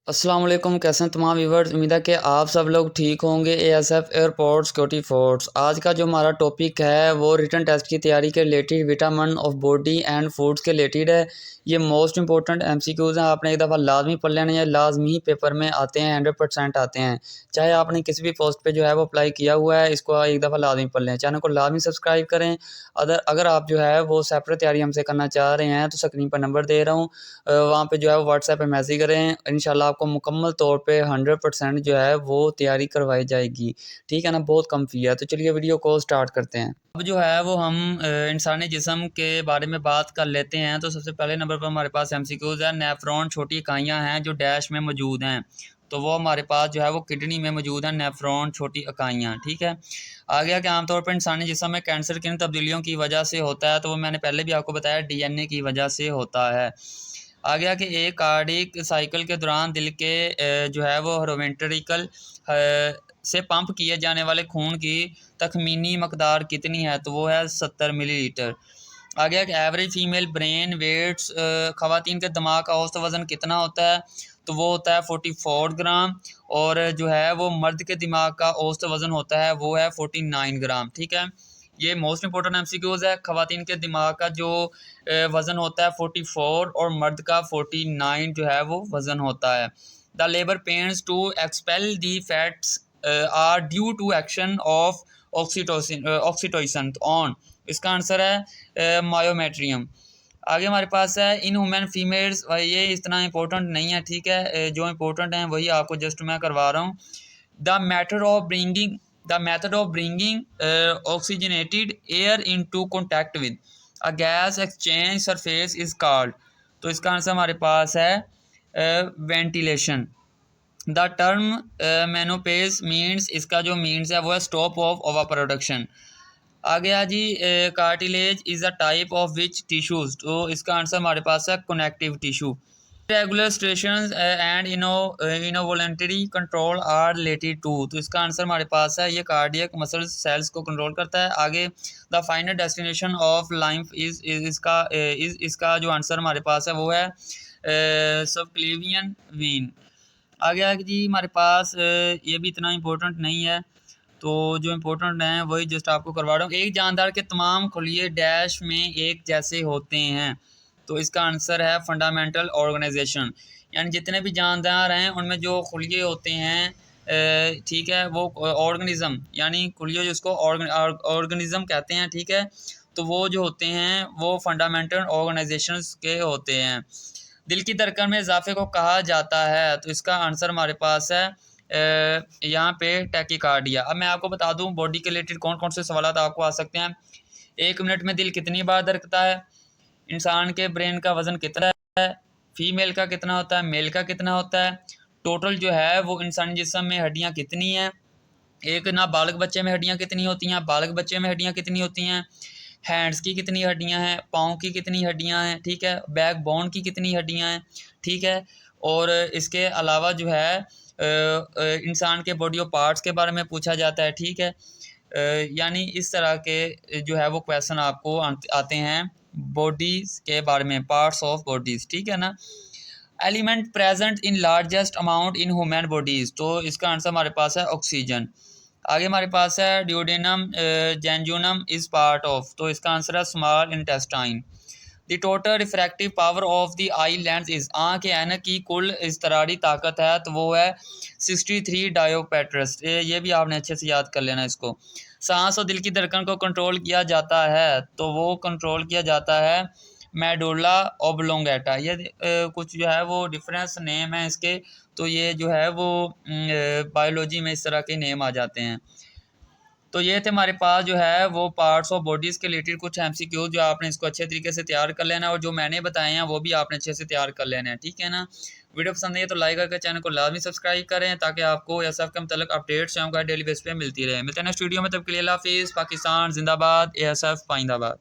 अस्सलाम वालेकुम। कैसे हैं तमाम व्यूवर्स। उम्मीद है कि आप सब लोग ठीक होंगे। एएसएफ एयरपोर्ट सिक्योरिटी फोर्स आज का जो हमारा टॉपिक है वो रिटन टेस्ट की तैयारी के related vitamin of body and foods के रिलेटेड है। ये मोस्ट इंपॉर्टेंट एमसीक्यूज़ हैं, आपने एक दफ़ा लाजमी पढ़ लेना है, लाजमी पेपर में आते हैं, 100% आते हैं। चाहे आपने किसी भी पोस्ट पे जो है वो अप्लाई किया हुआ है, इसको एक दफ़ा लाजमी पढ़ लें। चैनल को लाजमी सब्सक्राइब करें। अगर आप जो है वो सेपरेट तैयारी हमसे करना चाह रहे हैं तो स्क्रीन पर नंबर दे रहा हूँ, वहाँ पे जो है वो व्हाट्सएप पे मैसेज करें। इंशाल्लाह आपको मुकम्मल तौर पे 100% जो है वो तैयारी करवाई जाएगी। ठीक है ना, बहुत कम फ़ी है। तो चलिए वीडियो को स्टार्ट करते हैं। अब जो है वो हम इंसानी जिस्म के बारे में बात कर लेते हैं। तो सबसे पहले नंबर पर हमारे पास एमसीक्यूज़ है। नेफ्रॉन छोटी इकाइयाँ हैं जो डैश में मौजूद हैं, तो वो हमारे पास जो है वो किडनी में मौजूद है। नेफ्रॉन छोटी इकाइयाँ, ठीक है। आगे कि आमतौर पर इंसानी जिस्म में कैंसर किन तब्दीलियों की वजह से होता है, तो वो मैंने पहले भी आपको बताया, डीएनए की वजह से होता है। आ गया कि एक कार्डिक साइकिल के दौरान दिल के जो है वो वेंट्रिकल से पंप किए जाने वाले खून की तखमीनी मकदार कितनी है, तो वो है 70 मिलीलीटर। आ गया कि एवरेज फीमेल ब्रेन वेट्स, ख़वातीन के दिमाग का औसत वज़न कितना होता है, तो वो होता है 44 ग्राम। और जो है वो मर्द के दिमाग का औसत वज़न होता है वो है 49 ग्राम, ठीक है। ये मोस्ट इंपॉर्टेंट एमसीक्यूज़ है। ख़वातीन के दिमाग का जो वज़न होता है 44 और मर्द का 49 जो है वो वज़न होता है। The labour pains to expel the foetus are due to action of oxytocin on, इसका आंसर है मायोमेट्रियम। आगे हमारे पास है इन वुमेन फीमेल्स, ये इतना इंपॉर्टेंट नहीं है, ठीक है। जो इंपॉर्टेंट हैं वही आपको जस्ट मैं करवा रहा हूँ। The method of bringing the method of bringing oxygenated air into contact with a gas exchange surface is called, तो इसका आंसर हमारे पास है ventilation. The term menopause means, इसका जो मीन्स है वो है स्टॉप ऑफ ओवा प्रोडक्शन। आ गया जी cartilage is a type of which tissues, तो इसका आंसर हमारे पास है connective tissue. Regular stations and involuntary control are related to, तो इसका आंसर हमारे पास है ये कार्डियक मसल सेल्स को कंट्रोल करता है। आगे the final destination of life इसका जो आंसर हमारे पास है वो है सबक्लेवियन वेन। आ गया कि जी हमारे पास ये भी इतना इम्पोर्टेंट नहीं है, तो जो इम्पोर्टेंट हैं वही जस्ट आपको करवा रहा हूँ। एक जानदार के तमाम खुलिए डैश में एक जैसे होते हैं, तो इसका आंसर है फंडामेंटल ऑर्गेनाइजेशन। यानी जितने भी जानदार हैं उनमें जो खुलिए होते हैं, ठीक है, वो ऑर्गेनिज्म, यानी खुलिए जिसको ऑर्गेनिज्म कहते हैं, ठीक है, तो वो जो होते हैं वो फंडामेंटल ऑर्गेनाइजेशंस के होते हैं। दिल की धड़कन में इजाफे को कहा जाता है, तो इसका आंसर हमारे पास है यहाँ पे टैकीकार्डिया। अब मैं आपको बता दूँ बॉडी के रिलेटेड कौन कौन से सवाल आपको आ सकते हैं। 1 मिनट में दिल कितनी बार धड़कता है, इंसान के ब्रेन का वज़न कितना है, फीमेल का कितना होता है, मेल का कितना होता है, टोटल जो है वो इंसानी जिस्म में हड्डियाँ कितनी हैं, एक नाबालिग बच्चे में हड्डियाँ कितनी होती हैं, बालिग बच्चे में हड्डियाँ कितनी होती हैं, हैंड्स की कितनी हड्डियाँ हैं, पाँव की कितनी हड्डियाँ हैं, ठीक है, बैक बोन की कितनी हड्डियाँ हैं, ठीक है। और इसके अलावा जो है इंसान के बॉडी ऑफ पार्ट्स के बारे में पूछा जाता है, ठीक है। यानी इस तरह के जो है वो क्वेश्चन आपको आते हैं बॉडीज़ के बारे में, पार्ट्स ऑफ बॉडीज़, ठीक है ना। Element present in largest amount in human bodies, तो इसका आंसर हमारे पास है ऑक्सीजन। आगे हमारे पास है ड्यूडेनम जेंजुनम इज़ पार्ट ऑफ, तो इसका आंसर है small intestine. The total refractive power of the eye lens is, आँख के ऐनक की कुल इज़तरारी ताकत है, तो वो है 63 डायोपेट्रस। ये भी आपने अच्छे से याद कर लेना इसको। सांस और दिल की धड़कन को कंट्रोल किया जाता है, तो वो कंट्रोल किया जाता है मेडुला ओब्लोंगेटा। ये कुछ जो है वो डिफरेंस नेम है इसके, तो ये जो है वो बायोलॉजी में इस तरह के नेम आ जाते हैं। तो ये थे हमारे पास जो है वो पार्ट्स ऑफ बॉडीज़ के रिलेटेड कुछ एमसीक्यू, जो आपने इसको अच्छे तरीके से तैयार कर लेना है, और जो मैंने बताए हैं वो भी आपने अच्छे से तैयार कर लेना है, ठीक है ना। वीडियो पसंद है तो लाइक करके चैनल को लाजमी सब्सक्राइब करें, ताकि आपको एसएफ के मतलब अपडेट्स आपका डेली बेस पे मिलती रहे। मिलते हैं नेक्स्ट वीडियो में, तब के लिए अल्लाह हाफिज़। पाकिस्तान जिंदाबाद, एएसएफ पाइंदाबाद।